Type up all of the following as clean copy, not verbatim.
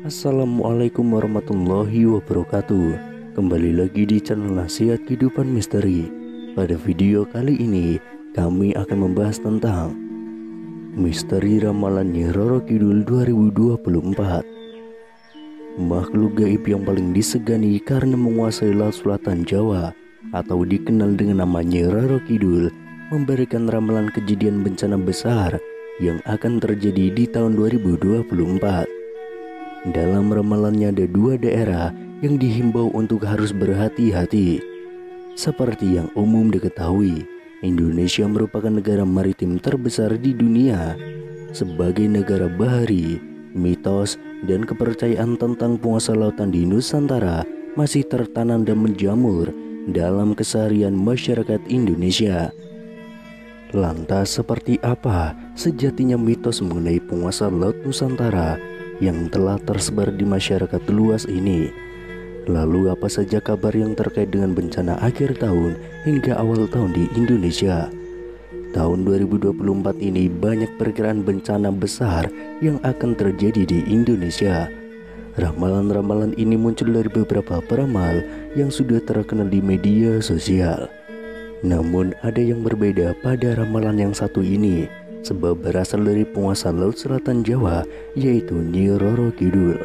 Assalamualaikum warahmatullahi wabarakatuh. Kembali lagi di channel Nasihat Kehidupan Misteri. Pada video kali ini kami akan membahas tentang misteri ramalan Nyi Roro Kidul 2024. Makhluk gaib yang paling disegani karena menguasai laut selatan Jawa atau dikenal dengan nama Nyi Roro Kidul memberikan ramalan kejadian bencana besar yang akan terjadi di tahun 2024. Dalam ramalannya ada dua daerah yang dihimbau untuk harus berhati-hati. Seperti yang umum diketahui, Indonesia merupakan negara maritim terbesar di dunia. Sebagai negara bahari, mitos dan kepercayaan tentang penguasa lautan di Nusantara masih tertanam dan menjamur dalam keseharian masyarakat Indonesia. Lantas seperti apa sejatinya mitos mengenai penguasa laut Nusantara yang telah tersebar di masyarakat luas ini? Lalu apa saja kabar yang terkait dengan bencana akhir tahun hingga awal tahun di Indonesia? Tahun 2024 ini banyak perkiraan bencana besar yang akan terjadi di Indonesia. Ramalan-ramalan ini muncul dari beberapa peramal yang sudah terkenal di media sosial. Namun ada yang berbeda pada ramalan yang satu ini, sebab berasal dari penguasa laut selatan Jawa, yaitu Nyi Roro Kidul.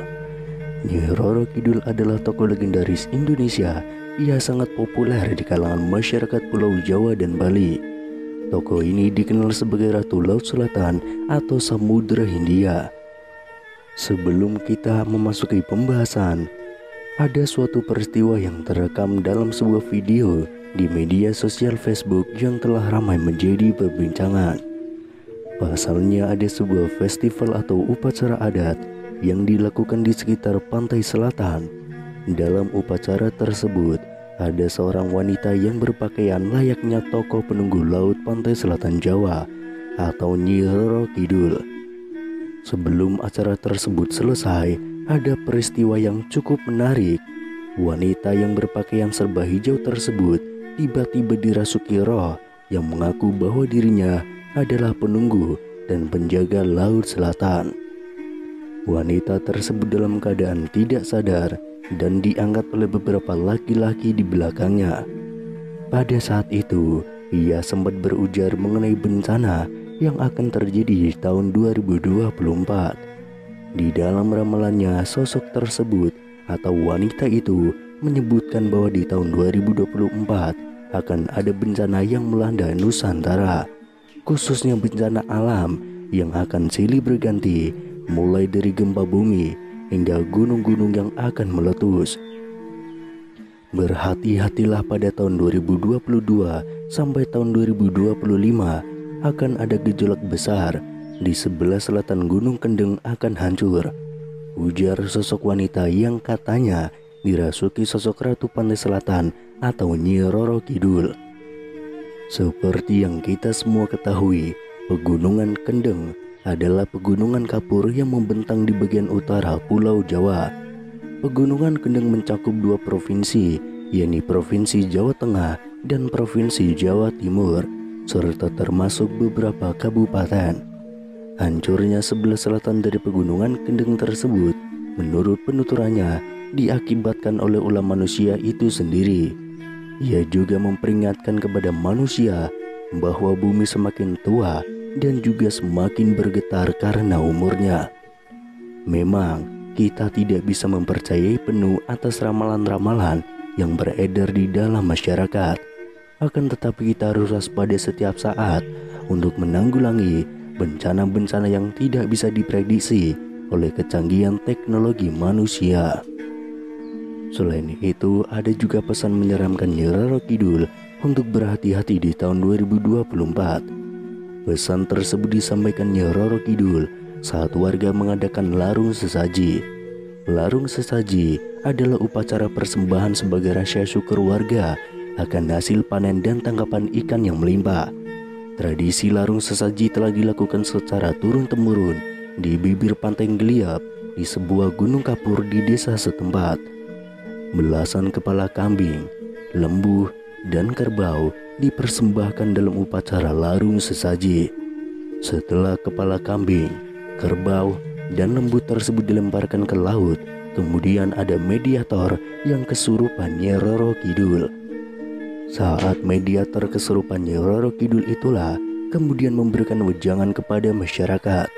Nyi Roro Kidul adalah tokoh legendaris Indonesia. Ia sangat populer di kalangan masyarakat Pulau Jawa dan Bali. Tokoh ini dikenal sebagai Ratu Laut Selatan atau Samudra Hindia. Sebelum kita memasuki pembahasan, ada suatu peristiwa yang terekam dalam sebuah video di media sosial Facebook yang telah ramai menjadi perbincangan. Pasalnya ada sebuah festival atau upacara adat yang dilakukan di sekitar pantai selatan. Dalam upacara tersebut, ada seorang wanita yang berpakaian layaknya tokoh penunggu laut pantai selatan Jawa atau Nyi Roro Kidul. Sebelum acara tersebut selesai, ada peristiwa yang cukup menarik. Wanita yang berpakaian serba hijau tersebut tiba-tiba dirasuki roh yang mengaku bahwa dirinya adalah penunggu dan penjaga laut selatan. Wanita tersebut dalam keadaan tidak sadar dan diangkat oleh beberapa laki-laki di belakangnya. Pada saat itu, ia sempat berujar mengenai bencana yang akan terjadi di tahun 2024. Di dalam ramalannya, sosok tersebut atau wanita itu menyebutkan bahwa di tahun 2024 akan ada bencana yang melanda Nusantara, khususnya bencana alam yang akan silih berganti, mulai dari gempa bumi hingga gunung-gunung yang akan meletus. Berhati-hatilah pada tahun 2022 sampai tahun 2025 akan ada gejolak besar. Di sebelah selatan Gunung Kendeng akan hancur, ujar sosok wanita yang katanya dirasuki sosok Ratu Pantai Selatan atau Nyi Roro Kidul. Seperti yang kita semua ketahui, Pegunungan Kendeng adalah pegunungan kapur yang membentang di bagian utara Pulau Jawa. Pegunungan Kendeng mencakup dua provinsi, yakni Provinsi Jawa Tengah dan Provinsi Jawa Timur, serta termasuk beberapa kabupaten. Hancurnya sebelah selatan dari Pegunungan Kendeng tersebut, menurut penuturannya, diakibatkan oleh ulah manusia itu sendiri. Ia juga memperingatkan kepada manusia bahwa bumi semakin tua dan juga semakin bergetar karena umurnya. Memang kita tidak bisa mempercayai penuh atas ramalan-ramalan yang beredar di dalam masyarakat. Akan tetapi kita harus waspada setiap saat untuk menanggulangi bencana-bencana yang tidak bisa diprediksi oleh kecanggihan teknologi manusia. Selain itu, ada juga pesan menyeramkan Nyi Roro Kidul untuk berhati-hati di tahun 2024. Pesan tersebut disampaikan Nyi Roro Kidul saat warga mengadakan larung sesaji. Larung sesaji adalah upacara persembahan sebagai rasa syukur warga akan hasil panen dan tangkapan ikan yang melimpah. Tradisi larung sesaji telah dilakukan secara turun-temurun di bibir pantai Geliap di sebuah gunung kapur di desa setempat. Belasan kepala kambing, lembu, dan kerbau dipersembahkan dalam upacara larung sesaji. Setelah kepala kambing, kerbau, dan lembu tersebut dilemparkan ke laut. Kemudian ada mediator yang kesurupan Nyi Roro Kidul. Saat mediator kesurupan Nyi Roro Kidul itulah kemudian memberikan wejangan kepada masyarakat.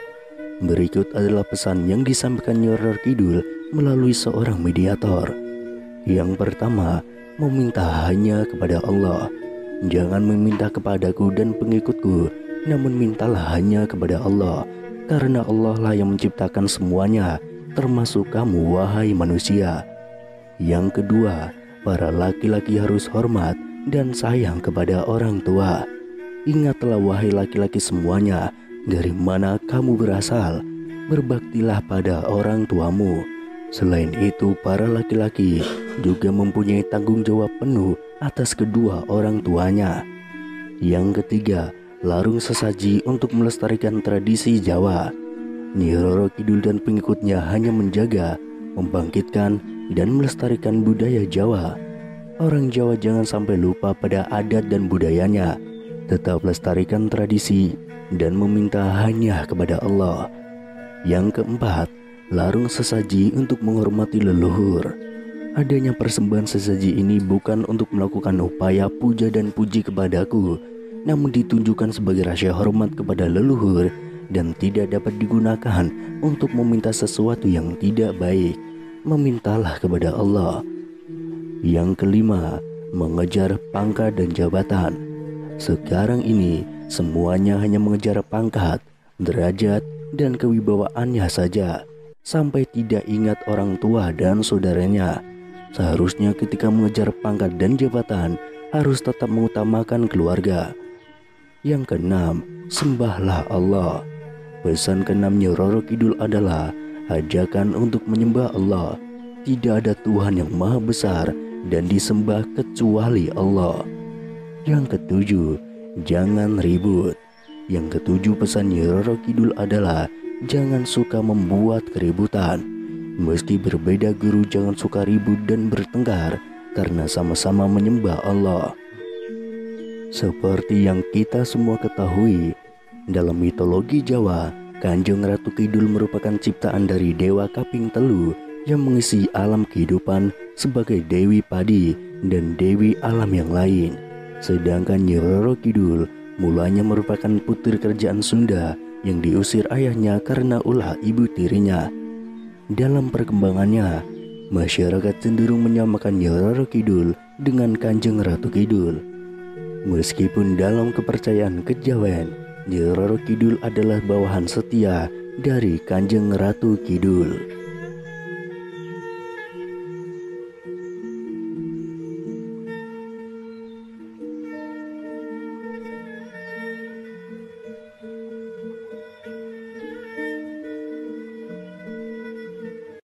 Berikut adalah pesan yang disampaikan Nyi Roro Kidul melalui seorang mediator. Yang pertama, meminta hanya kepada Allah. Jangan meminta kepadaku dan pengikutku, namun mintalah hanya kepada Allah, karena Allah lah yang menciptakan semuanya, termasuk kamu wahai manusia. Yang kedua, para laki-laki harus hormat dan sayang kepada orang tua. Ingatlah wahai laki-laki semuanya, dari mana kamu berasal, berbaktilah pada orang tuamu. Selain itu, para laki-laki juga mempunyai tanggung jawab penuh atas kedua orang tuanya. Yang ketiga, larung sesaji untuk melestarikan tradisi Jawa. Nyi Roro Kidul dan pengikutnya hanya menjaga, membangkitkan, dan melestarikan budaya Jawa. Orang Jawa jangan sampai lupa pada adat dan budayanya. Tetap lestarikan tradisi dan meminta hanya kepada Allah. Yang keempat, larung sesaji untuk menghormati leluhur. Adanya persembahan sesaji ini bukan untuk melakukan upaya puja dan puji kepadaku, namun ditunjukkan sebagai rasa hormat kepada leluhur dan tidak dapat digunakan untuk meminta sesuatu yang tidak baik. Memintalah kepada Allah. Yang kelima, mengejar pangkat dan jabatan. Sekarang ini semuanya hanya mengejar pangkat, derajat, dan kewibawaannya saja, sampai tidak ingat orang tua dan saudaranya. Seharusnya ketika mengejar pangkat dan jabatan harus tetap mengutamakan keluarga. Yang keenam, sembahlah Allah. Pesan keenam Nyi Roro Kidul adalah ajakan untuk menyembah Allah. Tidak ada Tuhan yang maha besar dan disembah kecuali Allah. Yang ketujuh, jangan ribut. Yang ketujuh pesan Nyi Roro Kidul adalah jangan suka membuat keributan. Meski berbeda guru, jangan suka ribut dan bertengkar karena sama-sama menyembah Allah. Seperti yang kita semua ketahui, dalam mitologi Jawa, Kanjeng Ratu Kidul merupakan ciptaan dari Dewa Kaping Telu yang mengisi alam kehidupan sebagai Dewi Padi dan Dewi alam yang lain. Sedangkan Nyi Roro Kidul mulanya merupakan putri kerajaan Sunda yang diusir ayahnya karena ulah ibu tirinya. Dalam perkembangannya, masyarakat cenderung menyamakan Nyi Roro Kidul dengan Kanjeng Ratu Kidul. Meskipun dalam kepercayaan kejawen, Nyi Roro Kidul adalah bawahan setia dari Kanjeng Ratu Kidul.